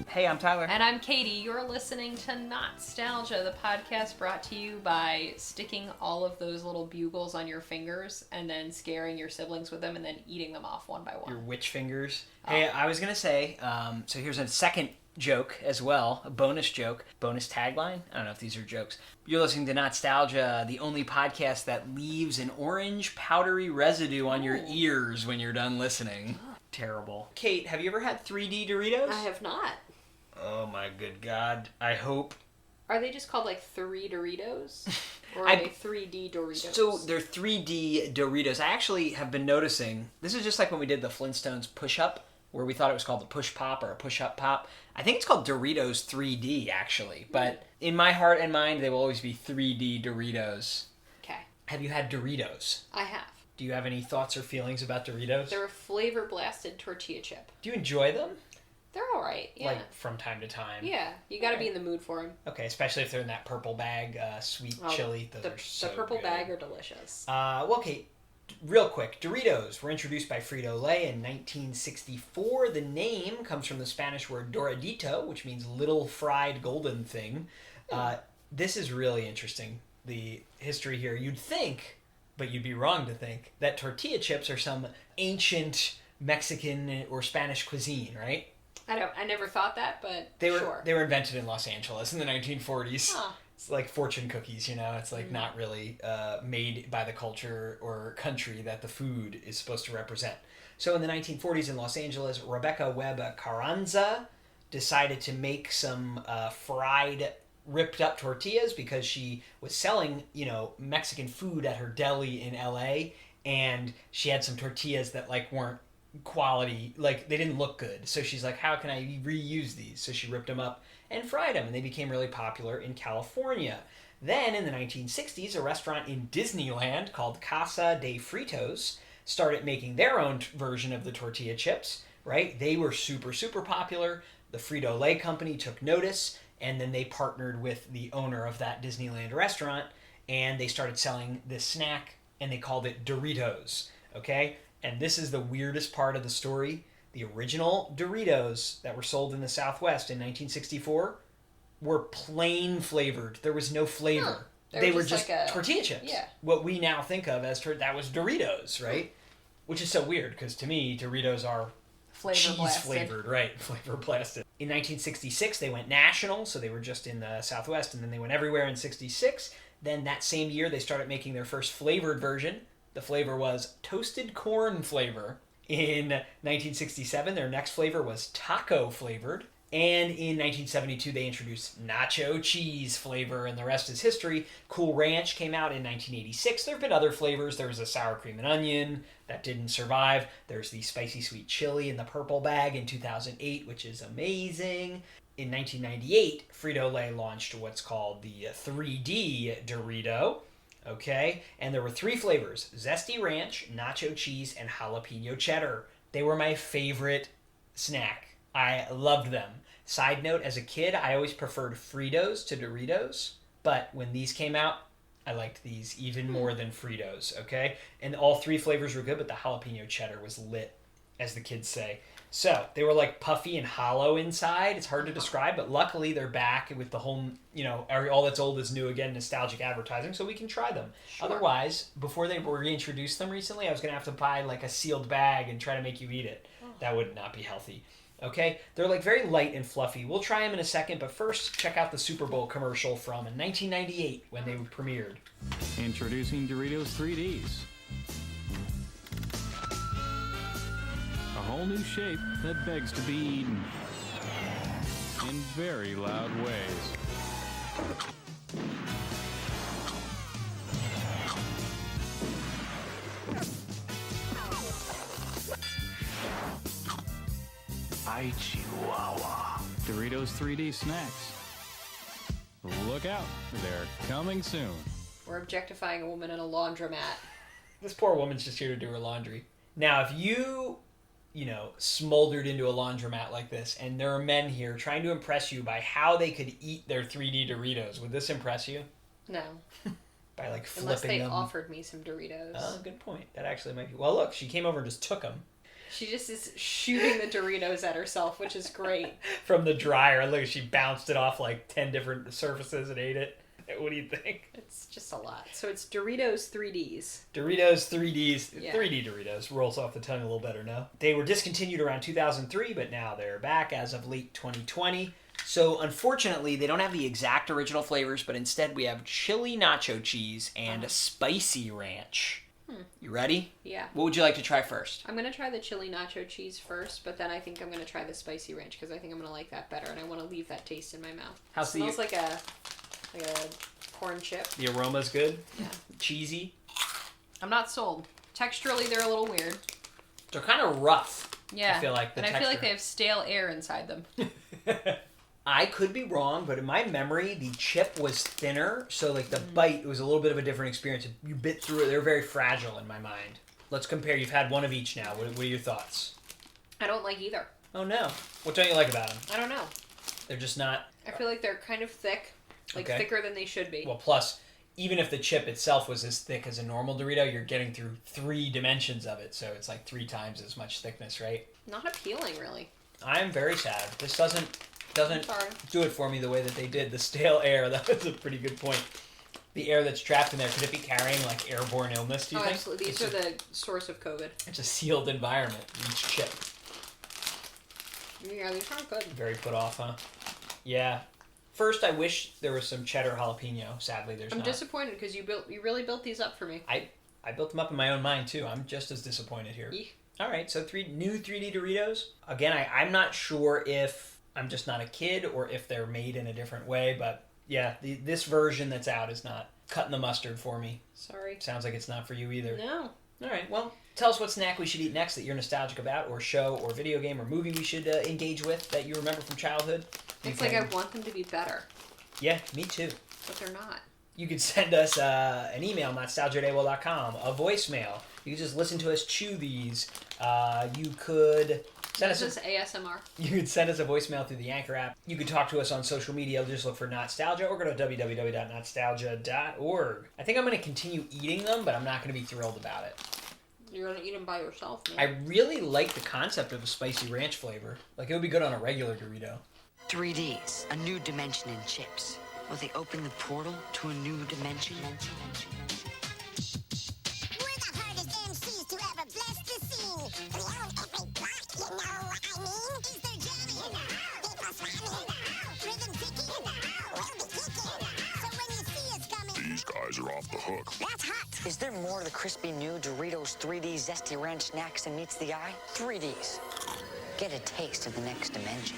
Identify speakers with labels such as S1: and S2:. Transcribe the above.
S1: Hey, I'm Tyler.
S2: And I'm Katie. You're listening to Not-Stalgia, the podcast brought to you by sticking all of those little bugles on your fingers and then scaring your siblings with them and then eating them off one by one.
S1: Your witch fingers. Oh. Hey, I was going to say, so here's a second joke as well, a bonus joke, bonus tagline. I don't know if these are jokes. You're listening to Not-Stalgia, the only podcast that leaves an orange powdery residue on your ears when you're done listening. Terrible. Kate, have you ever had 3D Doritos?
S2: I have not.
S1: Oh my good God. I hope.
S2: Are they just called like 3 Doritos? Or are they 3D Doritos?
S1: So they're 3D Doritos. I actually have been noticing, this is just like when we did the Flintstones push-up, where we thought it was called the push pop or a push-up pop. I think it's called Doritos 3D, actually. But in my heart and mind, they will always be 3D Doritos.
S2: Okay.
S1: Have you had Doritos?
S2: I have.
S1: Do you have any thoughts or feelings about Doritos?
S2: They're a flavor-blasted tortilla chip.
S1: Do you enjoy them?
S2: They're all right, yeah.
S1: Like, from time to time?
S2: Yeah, you gotta be in the mood for them.
S1: Okay, especially if they're in that purple bag, sweet chili. Those are so
S2: the purple
S1: good.
S2: bag are delicious.
S1: Well, Kate, real quick. Doritos were introduced by Frito-Lay in 1964. The name comes from the Spanish word Doradito, which means little fried golden thing. This is really interesting, the history here. You'd think, but you'd be wrong to think, that tortilla chips are some ancient Mexican or Spanish cuisine, right?
S2: I never thought that, but
S1: They
S2: sure.
S1: were invented in Los Angeles in the 1940s.
S2: Huh.
S1: It's like fortune cookies, you know? It's like not really made by the culture or country that the food is supposed to represent. So in the 1940s in Los Angeles, Rebecca Webb Carranza decided to make some fried, ripped up tortillas because she was selling, Mexican food at her deli in LA, and she had some tortillas that weren't quality, they didn't look good. So she's like, how can I reuse these? So she ripped them up and fried them, and they became really popular in California. Then in the 1960s, a restaurant in Disneyland called Casa de Fritos started making their own version of the tortilla chips, right? They were super, super popular. The Frito-Lay company took notice, and then they partnered with the owner of that Disneyland restaurant, and they started selling this snack, and they called it Doritos, okay? And this is the weirdest part of the story. The original Doritos that were sold in the Southwest in 1964 were plain flavored. There was no flavor. They were just tortilla chips. Yeah. What we now think of as that was Doritos, right? Which is so weird because to me, Doritos are cheese flavored, right? Flavor blasted. In 1966, they went national, so they were just in the Southwest, and then they went everywhere in 66. Then that same year, they started making their first flavored version. The flavor was toasted corn flavor. In 1967, their next flavor was taco flavored. And in 1972, they introduced nacho cheese flavor, and the rest is history. Cool Ranch came out in 1986. There have been other flavors. There was a sour cream and onion that didn't survive. There's the spicy sweet chili in the purple bag in 2008, which is amazing. In 1998, Frito-Lay launched what's called the 3D Dorito. Okay, and there were 3 flavors: zesty ranch, nacho cheese, and jalapeno cheddar. They were my favorite snack. I loved them. Side note, as a kid, I always preferred Fritos to Doritos, but when these came out, I liked these even more than Fritos, okay? And all 3 flavors were good, but the jalapeno cheddar was lit, as the kids say. So, they were puffy and hollow inside. It's hard to describe, but luckily they're back with the whole, all that's old is new again, nostalgic advertising, so we can try them. Sure. Otherwise, before they reintroduced them recently, I was going to have to buy a sealed bag and try to make you eat it. Oh. That would not be healthy. Okay? They're very light and fluffy. We'll try them in a second, but first, check out the Super Bowl commercial from 1998 when they premiered.
S3: Introducing Doritos 3D's. A whole new shape that begs to be eaten in very loud ways. Ay, Chihuahua. Doritos 3D snacks. Look out, they're coming soon.
S2: We're objectifying a woman in a laundromat.
S1: This poor woman's just here to do her laundry. Now, if you smoldered into a laundromat like this, and there are men here trying to impress you by how they could eat their 3D Doritos, would this impress you?
S2: No.
S1: By flipping
S2: Unless they
S1: them.
S2: offered me some Doritos.
S1: Oh, good point. That actually might be. Well, look, she came over and just took them.
S2: She just is shooting the Doritos at herself, which is great.
S1: From the dryer. Look, she bounced it off like 10 different surfaces and ate it. What do you think?
S2: It's just a lot. So it's Doritos 3D's.
S1: Doritos 3D's.
S2: Yeah.
S1: 3D Doritos. Rolls off the tongue a little better now. They were discontinued around 2003, but now they're back as of late 2020. So unfortunately, they don't have the exact original flavors, but instead we have chili nacho cheese and spicy ranch. You ready?
S2: Yeah.
S1: What would you like to try first?
S2: I'm going to try the chili nacho cheese first, but then I think I'm going to try the spicy ranch because I think I'm going to like that better, and I want to leave that taste in my mouth. It smells like a corn chip.
S1: The aroma's good?
S2: Yeah.
S1: Cheesy?
S2: I'm not sold. Texturally, they're a little weird.
S1: They're kind of rough.
S2: Yeah.
S1: I feel like
S2: I feel like they have stale air inside them.
S1: I could be wrong, but in my memory, the chip was thinner, so like the bite was a little bit of a different experience. You bit through it; they're very fragile in my mind. Let's compare. You've had one of each now. What are your thoughts?
S2: I don't like either.
S1: Oh no! What don't you like about them?
S2: I don't know.
S1: They're just not.
S2: I feel like they're kind of thick, thicker than they should be.
S1: Well, plus, even if the chip itself was as thick as a normal Dorito, you're getting through 3 dimensions of it, so it's like 3 times as much thickness, right?
S2: Not appealing, really.
S1: I'm very sad. This doesn't
S2: Sorry.
S1: do it for me the way that they did. The stale air, that was a pretty good point. The air that's trapped in there, could it be carrying like airborne illness, do you think?
S2: Absolutely. These are the source of COVID.
S1: It's a sealed environment, each chip.
S2: Yeah, these aren't good.
S1: Very put off, huh? Yeah. First, I wish there was some cheddar jalapeno. Sadly, there's not.
S2: I'm disappointed because you really built these up for me.
S1: I built them up in my own mind, too. I'm just as disappointed here.
S2: Eek.
S1: All right, so new 3D Doritos. Again, I'm not sure if I'm just not a kid or if they're made in a different way, but yeah, this version that's out is not cutting the mustard for me.
S2: Sorry.
S1: Sounds like it's not for you either.
S2: No.
S1: All right, well, tell us what snack we should eat next that you're nostalgic about, or show, or video game, or movie we should engage with that you remember from childhood.
S2: It's like I want them to be better,
S1: Yeah, me too.
S2: but they're not.
S1: You could send us an email, nostalgia@AOL.com, a voicemail. You could just listen to us chew these. You could send us
S2: This is ASMR.
S1: You could send us a voicemail through the Anchor app. You could talk to us on social media. Just look for Not-Stalgia or go to www.nostalgia.org. I think I'm going to continue eating them, but I'm not going to be thrilled about it.
S2: You're going to eat them by yourself, man.
S1: I really like the concept of a spicy ranch flavor. Like, it would be good on a regular Dorito.
S4: 3D's, a new dimension in chips. Will they open the portal to a new dimension?
S5: We're the hardest MCs to ever bless the scene. We own every block, you know what I mean? Is there jamming? People slamming? Rhythm ticking? We'll be kicking. So when you see us coming,
S6: These guys are off the hook.
S5: that's hot.
S4: Is there more to the crispy new Doritos 3D Zesty Ranch snacks than meets the eye? 3D's. Get a taste of the next dimension.